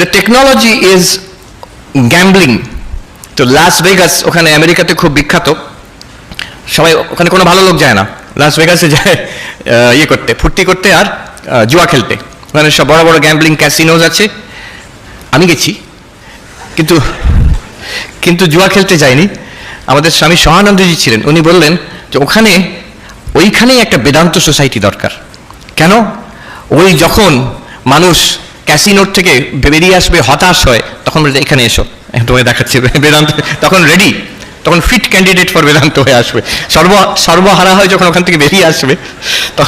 The technology is gambling. তো Las Vegas ওখানে আমেরিকাতে খুব বিখ্যাত, সবাই ওখানে কোনো ভালো লোক যায় না, লাস ভেগাসে যায় ইয়ে করতে, ফুর্তি করতে আর জুয়া খেলতে। ওখানে সব বড় বড় গ্যাম্বলিং ক্যাসিনোজ আছে, আমি গেছি, কিন্তু কিন্তু জুয়া খেলতে যাইনি। আমাদের স্বামী সহানন্দজি ছিলেন, উনি বললেন যে ওইখানেই একটা বেদান্ত সোসাইটি দরকার। কেন? ওই যখন মানুষ ক্যাসিনোর থেকে বেরিয়ে আসবে হতাশ হয়, তখন বলছে এখানে এসো, তোমায় দেখাচ্ছে বেদান্ত, তখন রেডি, তখন ফিট ক্যান্ডিডেট ফর বেদান্ত হয়ে আসবে। সর্বহারা হয় যখন ওখান থেকে বেরিয়ে আসবে। তো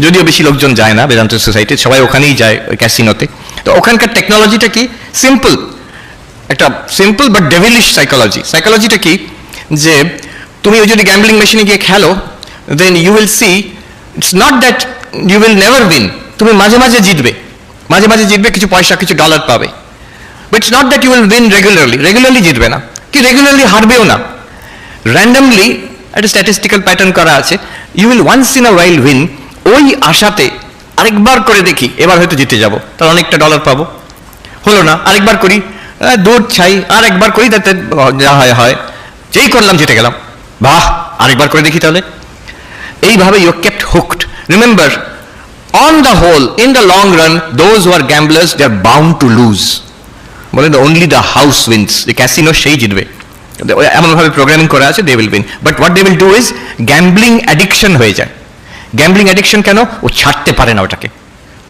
যদিও বেশি লোকজন যায় না বেদান্ত সোসাইটি, সবাই ওখানেই যায় ওই ক্যাসিনোতে। তো ওখানকার টেকনোলজিটা কি? সিম্পল, একটা সিম্পল বাট ডেভিলিশ সাইকোলজি। সাইকোলজিটা কি? যে তুমি যদি গ্যাম্বলিং মেশিনে গিয়ে খেলো, then you will see it's not that you will never win. তুমি মাঝে মাঝে জিতবে, মাঝে মাঝে জিতবে, কিছু পয়সা কিছু ডলার পাবে, but it's not that you will win regularly. Regularly জিতবে না, কি রেগুলারলি হারবেও না, র্যান্ডামলি একটা স্ট্যাটিস্টিক্যাল প্যাটার্ন করা আছে, you will once in a while win. ওই আশাতে আরেকবার করে দেখি, এবার হয়তো জিতে যাব, তার অনেকটা ডলার পাবো, হলো না, আরেকবার করি, দৌড় ছাই, আর একবার করি, তাতে যা হয় হয়, যেই করলাম জিতে গেলাম, বাহ, আরেকবার করে দেখি তাহলে। এইভাবে you kept hooked. Remember, on the whole, in the long run, those who are gamblers they are bound to lose. বলেন অনলি দ্য হাউস উইন্স, যে ক্যাসিনো সেই জিতবে, এমনভাবে প্রোগ্রামিং করা আছে, they will win. But what they will do is gambling addiction হয়ে যায়। Gambling addiction কেন? ও ছাড়তে পারে না ওটাকে।